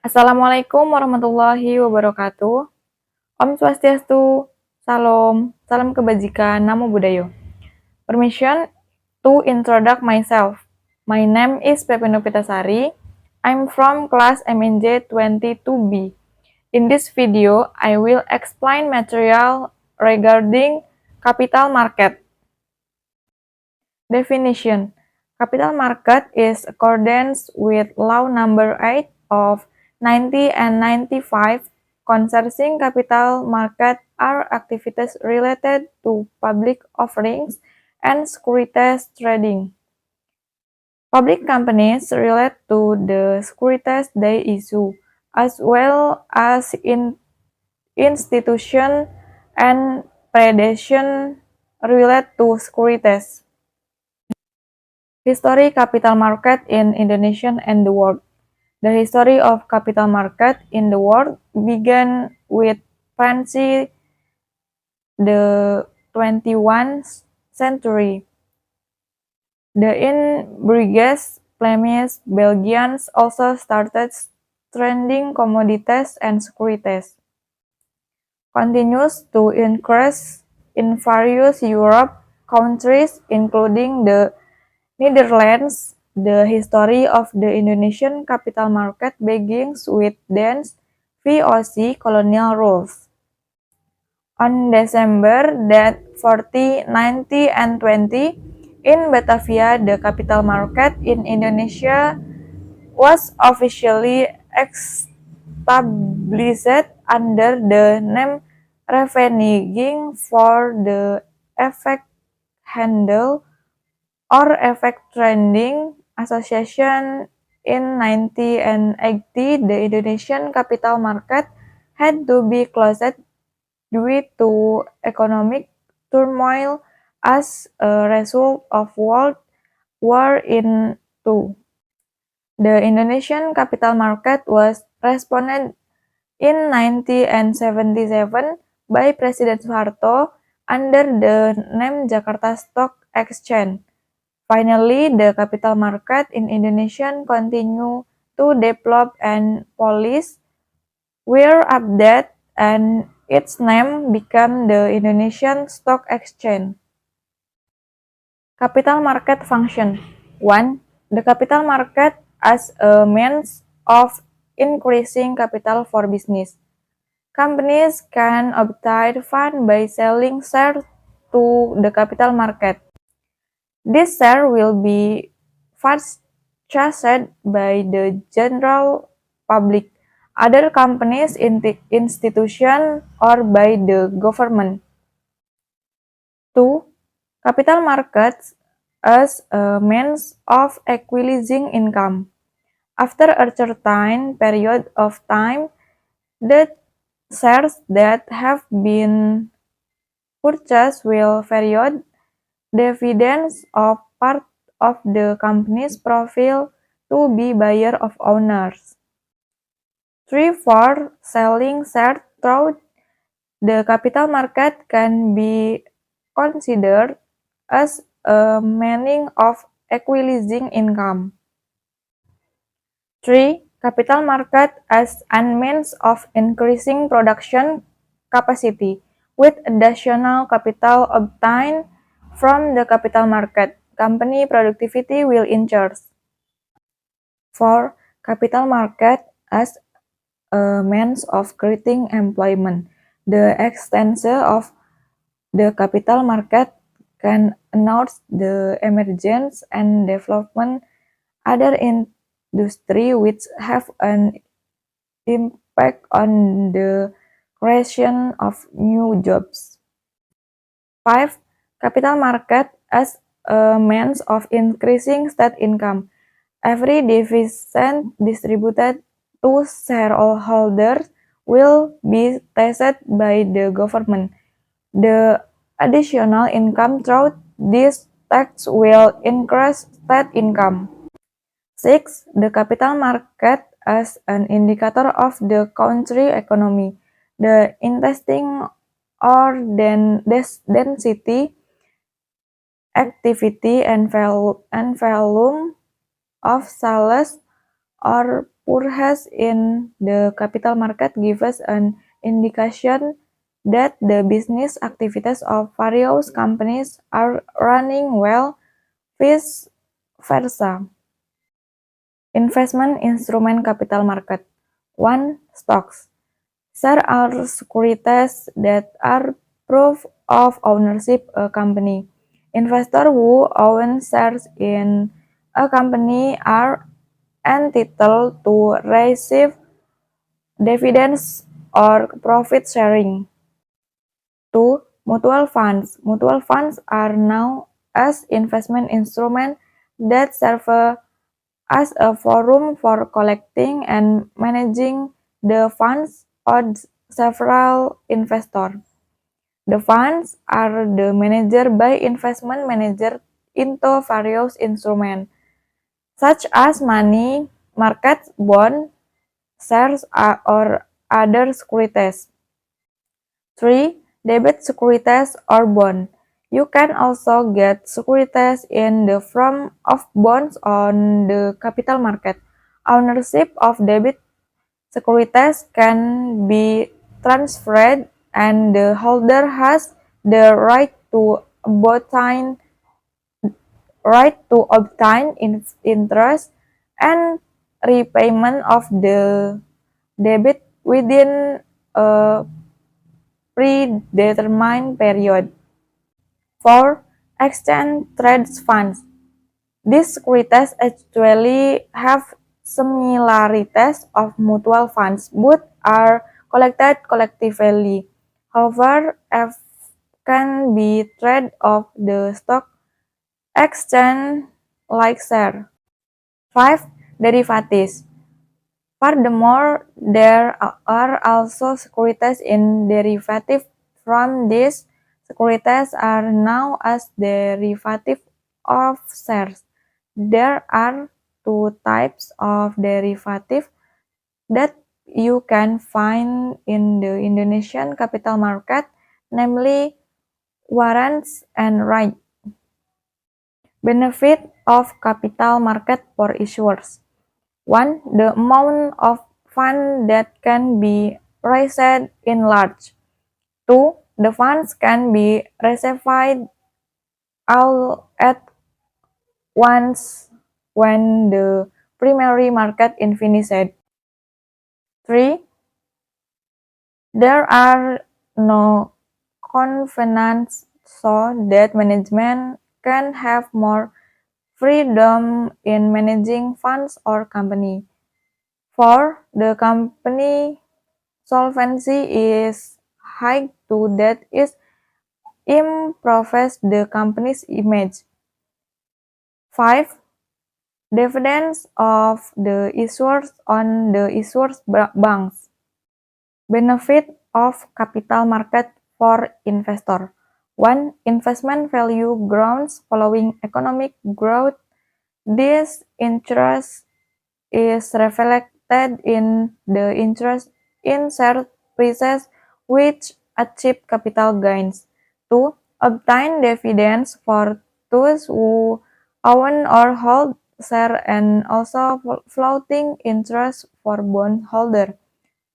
Assalamualaikum warahmatullahi wabarakatuh. Om Swastiastu, Salam, Salam Kebajikan, Namo Buddhaya. Permission to introduce myself. My name is Pepe Nopitasari. I'm from class MNJ 22B. In this video, I will explain material regarding capital market. Definition. Capital market is accordance with Law Number 8 of 90 and 95 concerning capital market are activities related to public offerings and securities trading. Public companies relate to the securities they issue, as well as institution and predation relate to securities. History capital market in Indonesia and the world. The history of capital market in the world began with France, the 21st century. The Inbriges, Flemish, Belgians also started trading commodities and securities. Continues to increase in various Europe countries, including the Netherlands. The history of the Indonesian capital market begins with Danish VOC colonial rules. On December that 40, 90, and 20, in Batavia, the capital market in Indonesia was officially established under the name Revenue for the Effect Handle or Effect Trading Association. In 90 and 80, the Indonesian capital market had to be closed due to economic turmoil as a result of World War II. The Indonesian capital market was responded in 90 and 77 by President Soeharto under the name Jakarta Stock Exchange. Finally, the capital market in Indonesia continue to develop and polish, were updated, and its name became the Indonesian Stock Exchange. Capital market function. 1. The capital market as a means of increasing capital for business. Companies can obtain funds by selling shares to the capital market. This share will be purchased by the general public, other companies, institutions, or by the government. 2. Capital markets as a means of equalizing income. After a certain period of time, the shares that have been purchased will provide dividends of part of the company's profit to be buyer of owners. 3. For selling shares through the capital market can be considered as a means of equalizing income. 3. Capital market as a means of increasing production capacity. With additional capital obtained from the capital market, company productivity will increase. 4. Capital market as a means of creating employment. The extension of the capital market can announce the emergence and development other industry which have an impact on the creation of new jobs. 5. Capital market as a means of increasing state income. Every dividend distributed to shareholders will be taxed by the government. The additional income through this tax will increase state income. 6. The capital market as an indicator of the country economy. The intestine or density, activity, and volume of sales or purchase in the capital market gives an indication that the business activities of various companies are running well, vice versa. Investment instrument capital market. 1. Stocks. Shares are securities that are proof of ownership a company. Investors who own shares in a company are entitled to receive dividends or profit sharing. 2. Mutual funds. Mutual funds are known as investment instruments that serve as a forum for collecting and managing the funds of several investors. The funds are the managed by investment managers into various instruments, such as money markets, bonds, shares, or other securities. 3. Debit securities or bond. You can also get securities in the form of bonds on the capital market. Ownership of debit securities can be transferred and the holder has the right to obtain interest and repayment of the debit within a predetermined period. 4. Exchange traded funds. These securities actually have similarities of mutual funds, but are collected collectively. However, F can be traded off the stock exchange like share. 5. Derivatives. Furthermore, there are also securities in derivative from these. Securities are known as derivatives of shares. There are two types of derivative that you can find in the Indonesian capital market, namely warrants and rights. Benefit of capital market for issuers. 1. The amount of fund that can be raised in large. 2. The funds can be received all at once when the primary market is finished. 3. There are no covenants so that management can have more freedom in managing funds or company. 4. The company solvency is high to that it improves the company's image. 5. Dividends of the issuers on the issuers' banks. Benefit of capital market for investor. 1. Investment value grows following economic growth. This interest is reflected in the interest in share prices, which achieve capital gains. 2. Obtain dividends for those who own or hold share and also floating interest for bondholder.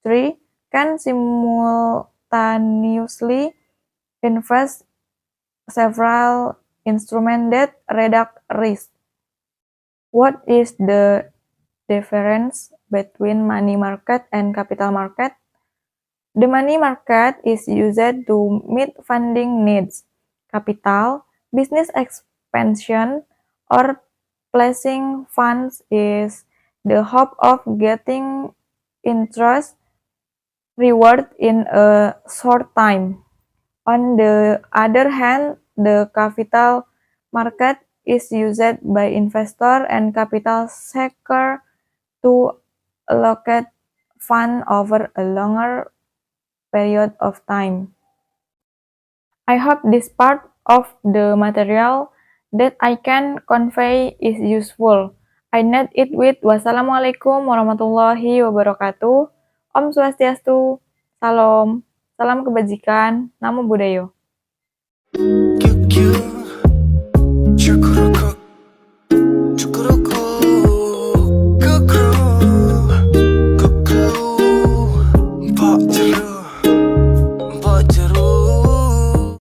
3. Can simultaneously invest several instruments that reduce risk. What is the difference between money market and capital market? The money market is used to meet funding needs, capital, business expansion, or placing funds is the hope of getting interest reward in a short time. On the other hand, the capital market is used by investors and capital seekers to allocate funds over a longer period of time. I hope this part of the material that I can convey is useful. I net it with wassalamualaikum warahmatullahi wabarakatuh. Om Swastiastu, Salam, salam kebajikan, Namo Buddhaya.